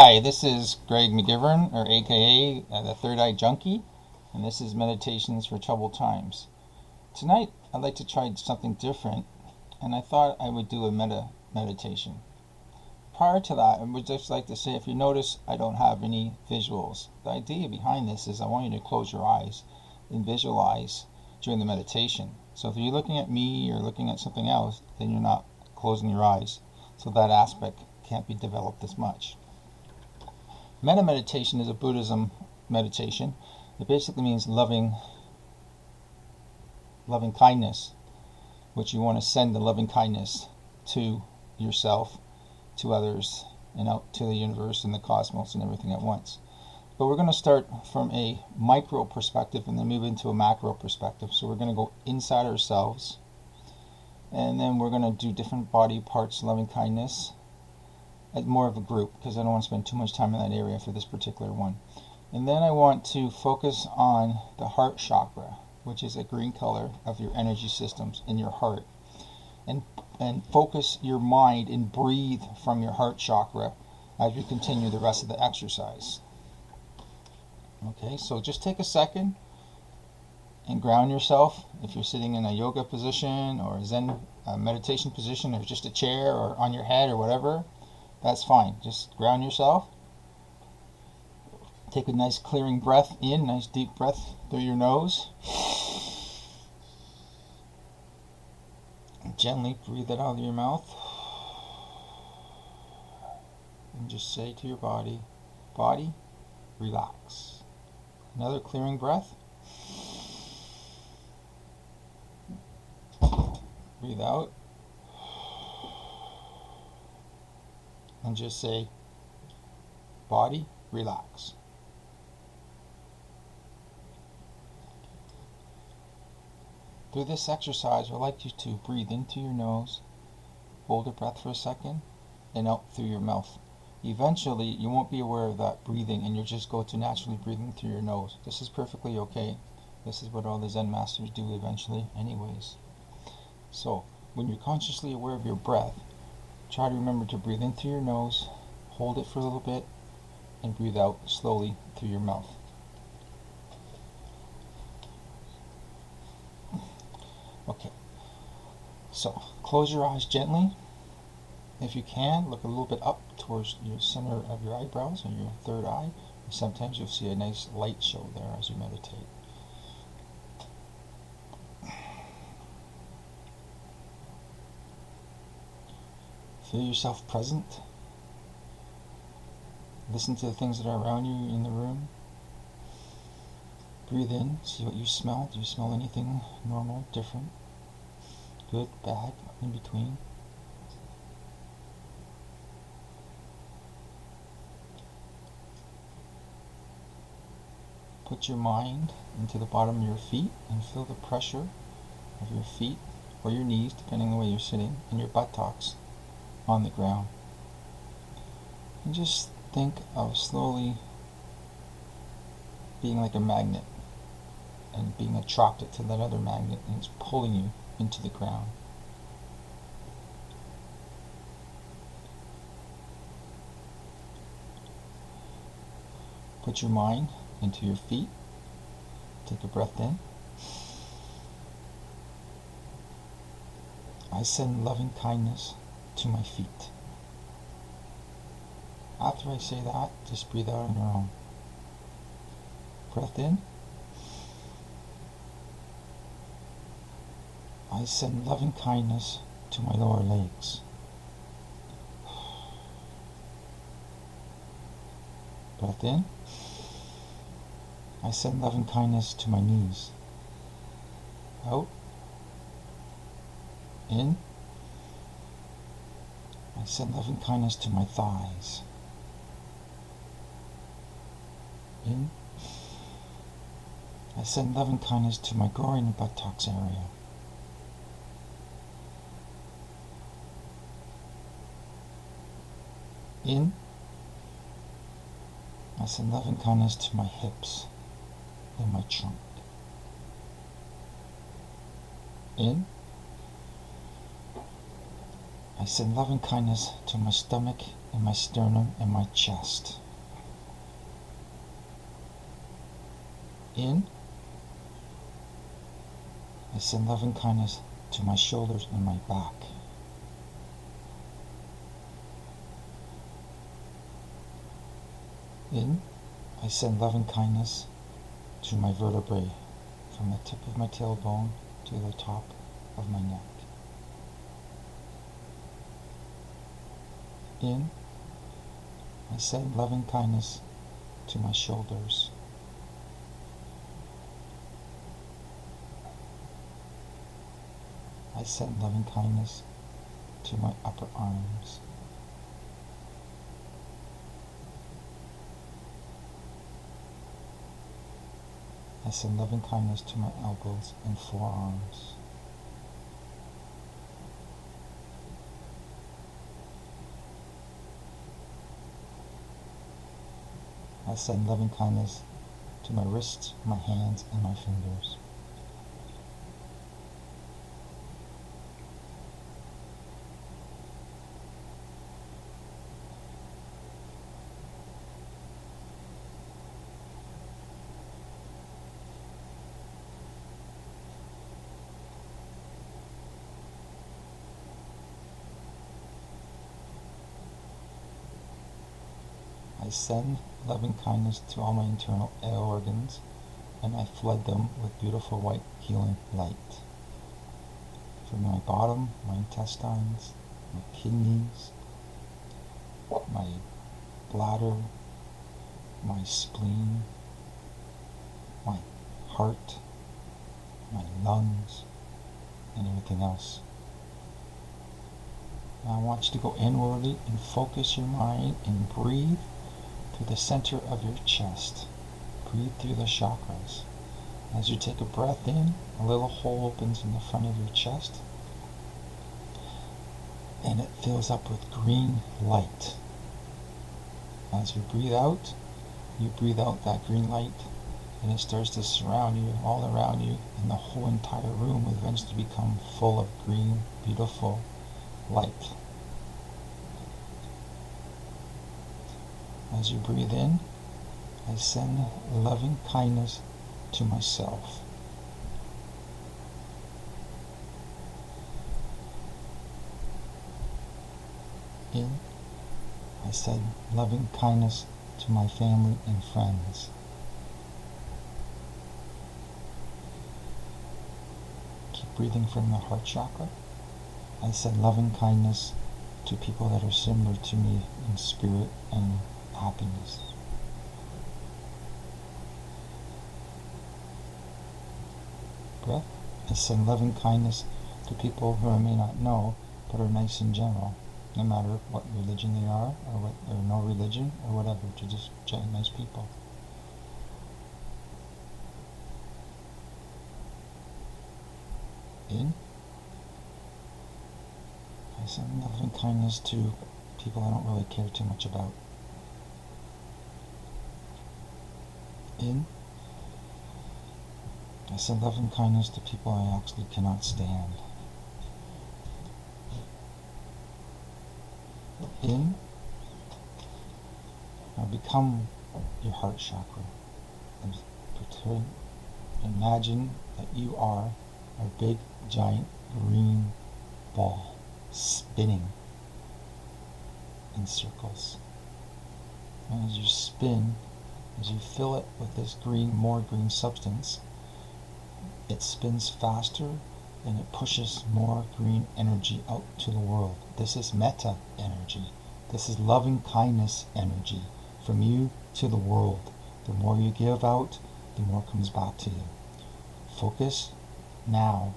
Hi, this is Greg McGivern, or AKA the Third Eye Junkie, and this is Meditations for Troubled Times. Tonight, I'd like to try something different, and I thought I would do a meditation. Prior to that, I would just like to say, if you notice, I don't have any visuals. The idea behind this is I want you to close your eyes and visualize during the meditation. So if you're looking at me or looking at something else, then you're not closing your eyes, so that aspect can't be developed as much. Metta meditation is a Buddhism meditation. It basically means loving kindness, which you want to send the loving kindness to yourself, to others, and out to the universe and the cosmos and everything at once. But we're going to start from a micro perspective and then move into a macro perspective. So we're going to go inside ourselves, and then we're going to do different body parts, loving kindness, as more of a group, because I don't want to spend too much time in that area for this particular one. And then I want to focus on the heart chakra, which is a green color of your energy systems in your heart, and focus your mind and breathe from your heart chakra as we continue the rest of the exercise. Okay, so just take a second and ground yourself. If you're sitting in a yoga position or a Zen meditation position, or just a chair or on your head or whatever, that's fine. Just ground yourself. Take a nice clearing breath in, nice deep breath through your nose. And gently breathe it out of your mouth. And just say to your body, relax. Another clearing breath. Breathe out. And just say, body, relax. Through this exercise, I'd like you to breathe into your nose, hold your breath for a second, and out through your mouth. Eventually, you won't be aware of that breathing, and you'll just go to naturally breathing through your nose. This is perfectly okay. This is what all the Zen masters do eventually anyways. So, when you're consciously aware of your breath, try to remember to breathe in through your nose, hold it for a little bit, and breathe out slowly through your mouth. Okay, so close your eyes gently. If you can, look a little bit up towards your center of your eyebrows or your third eye. Sometimes you'll see a nice light show there as you meditate. Feel yourself present. Listen to the things that are around you in the room. Breathe in, see what you smell. Do you smell anything normal, different, good, bad, in between? Put your mind into the bottom of your feet and feel the pressure of your feet or your knees, depending on the way you're sitting, and your buttocks on the ground. And just think of slowly being like a magnet and being attracted to that other magnet, and it's pulling you into the ground. Put your mind into your feet. Take a breath in. I send loving kindness to my feet. After I say that, just breathe out on your own. Breath in. I send loving kindness to my lower legs. Breath in. I send loving kindness to my knees. Out. In. I send loving kindness to my thighs. In. I send loving kindness to my groin and buttocks area. In. I send loving kindness to my hips and my trunk. In. I send loving kindness to my stomach and my sternum and my chest. In, I send loving kindness to my shoulders and my back. In, I send loving kindness to my vertebrae, from the tip of my tailbone to the top of my neck. In, I send loving kindness to my shoulders. I send loving kindness to my upper arms. I send loving kindness to my elbows and forearms. I send loving kindness to my wrists, my hands, and my fingers. I send loving kindness to all my internal organs, and I flood them with beautiful white healing light. From my bottom, my intestines, my kidneys, my bladder, my spleen, my heart, my lungs, and everything else. Now I want you to go inwardly and focus your mind and breathe through the center of your chest. Breathe through the chakras. As you take a breath in, a little hole opens in the front of your chest, and it fills up with green light. As you breathe out that green light, and it starts to surround you, all around you, and the whole entire room will eventually become full of green, beautiful light. As you breathe in, I send loving kindness to myself. In, I send loving kindness to my family and friends. Keep breathing from the heart chakra. I send loving kindness to people that are similar to me in spirit and happiness. Breath. I send loving kindness to people who I may not know, but are nice in general, no matter what religion they are, or no religion, or whatever, to just nice people. In. I send loving kindness to people I don't really care too much about. In. I send loving kindness to people I actually cannot stand. In. I become your heart chakra. Imagine that you are a big, giant, green ball spinning in circles. And as you spin, as you fill it with this more green substance, it spins faster and it pushes more green energy out to the world. This is Metta energy. This is loving kindness energy from you to the world. The more you give out, the more comes back to you. Focus now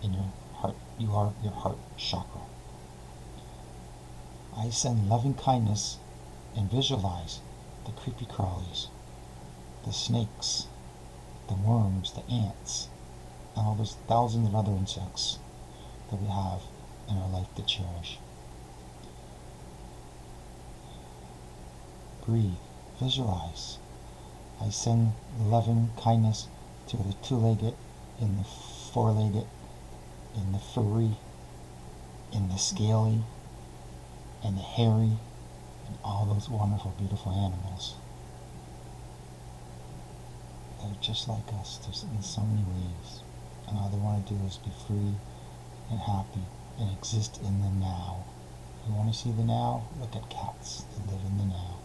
in your heart. You are your heart chakra. I send loving kindness and visualize the creepy crawlies, the snakes, the worms, the ants, and all those thousands of other insects that we have in our life to cherish. Breathe, visualize. I send loving kindness to the two-legged, in the four-legged, in the furry, in the scaly, and the hairy, and all those wonderful, beautiful animals. They're just like us, just in so many ways. And all they want to do is be free and happy and exist in the now. You want to see the now? Look at cats that live in the now.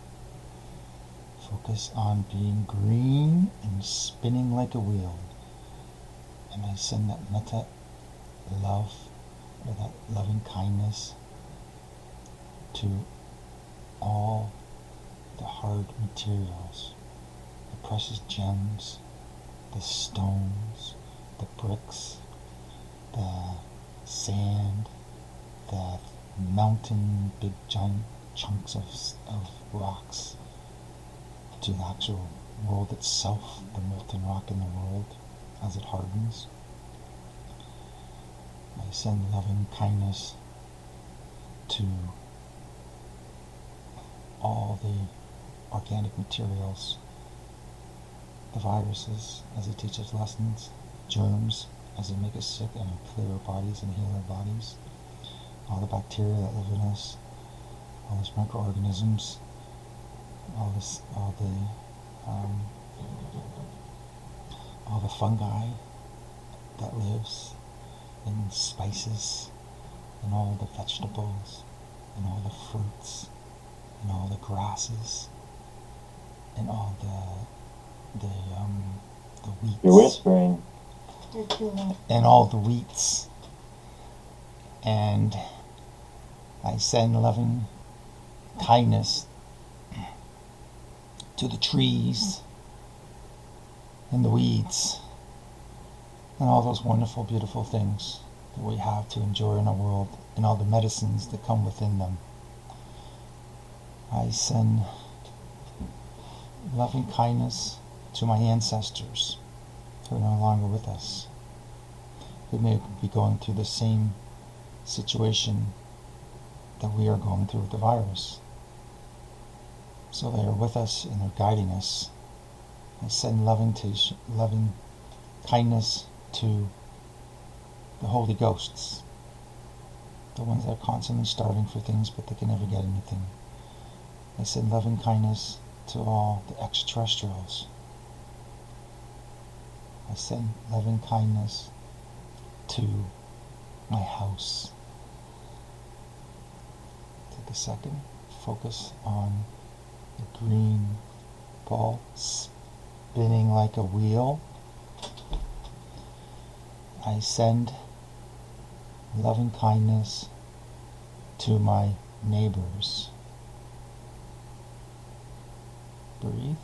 Focus on being green and spinning like a wheel. And I send that metta love, or that loving kindness, to all the hard materials, the precious gems, the stones, the bricks, the sand, the mountain, big giant chunks of rocks, to the actual world itself, the molten rock in the world as it hardens. I send loving kindness to all the organic materials, the viruses as they teach us lessons, germs as they make us sick and clear our bodies and heal our bodies, all the bacteria that live in us, all those microorganisms, all the fungi that lives in spices, and all the vegetables, and all the fruits, and all the grasses, and all the wheats. You're whispering. And all the wheats. And I send loving kindness to the trees and the weeds and all those wonderful, beautiful things that we have to enjoy in our world, and all the medicines that come within them. I send loving kindness to my ancestors who are no longer with us, who may be going through the same situation that we are going through with the virus. So they are with us and they're guiding us. I send loving kindness to the Holy Ghosts, the ones that are constantly starving for things but they can never get anything. I send loving kindness to all the extraterrestrials. I send loving kindness to my house. Take a second, focus on the green ball spinning like a wheel. I send loving kindness to my neighbors. Breathe.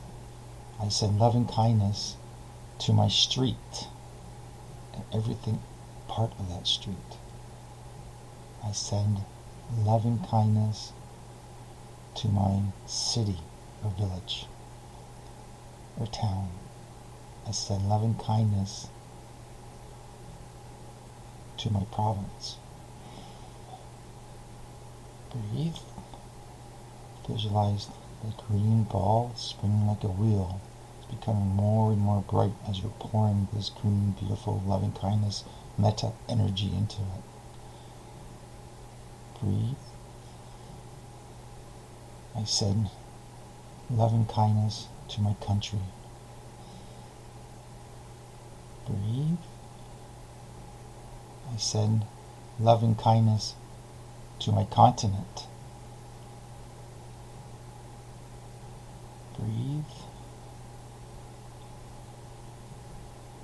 I send loving kindness to my street and everything part of that street. I send loving kindness to my city or village or town. I send loving kindness to my province. Breathe. Visualize the green ball spinning like a wheel. It's becoming more and more bright as you're pouring this green, beautiful, loving kindness, metta energy into it. Breathe. I send loving kindness to my country. Breathe. I send loving kindness to my continent. Breathe.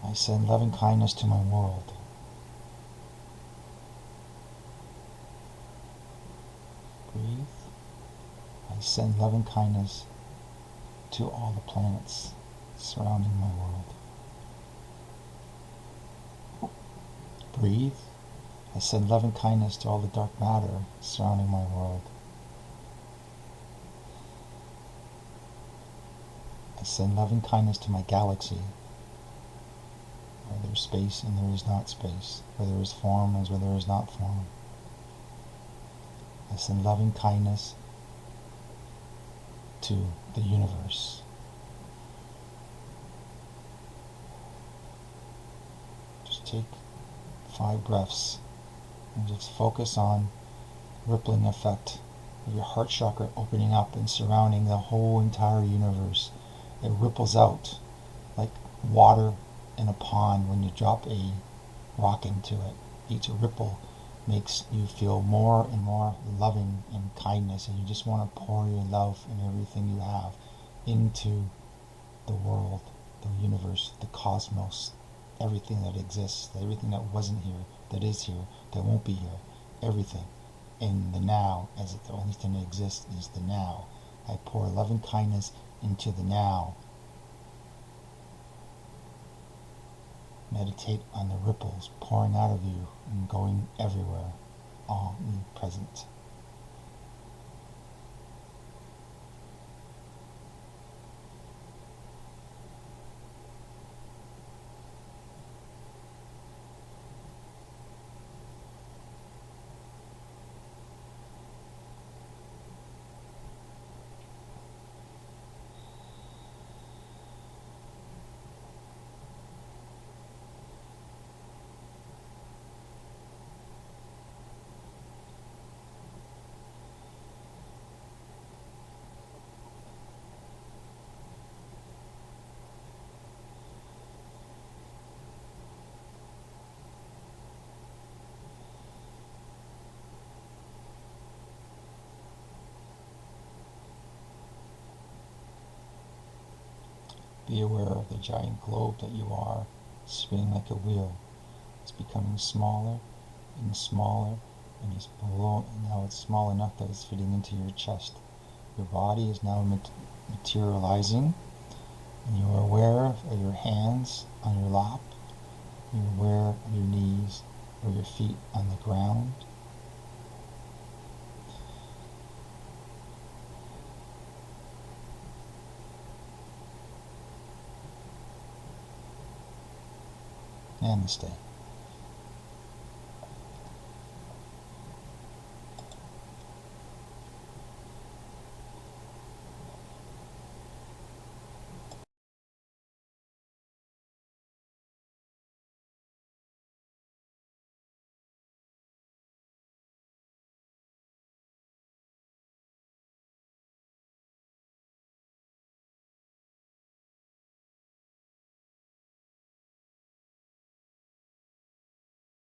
I send loving kindness to my world. Breathe. I send loving kindness to all the planets surrounding my world. Breathe. I send loving kindness to all the dark matter surrounding my world. I send loving kindness to my galaxy, where there is space and there is not space, where there is form and where there is not form. I send loving kindness to the universe. Just take 5 breaths and just focus on rippling effect your heart chakra opening up and surrounding the whole entire universe. It ripples out like water in a pond when you drop a rock into it. Each ripple makes you feel more and more loving and kindness, and you just want to pour your love and everything you have into the world, the universe, the cosmos, everything that exists, everything that wasn't here, that is here, that won't be here, everything. In the now, as if the only thing that exists is the now. I pour love and kindness into the now. Meditate on the ripples pouring out of you and going everywhere, all in the present. Be aware of the giant globe that you are, spinning like a wheel. It's becoming smaller and smaller, and now it's small enough that it's fitting into your chest. Your body is now materializing, and you are aware of your hands on your lap. You're aware of your knees or your feet on the ground. Namaste.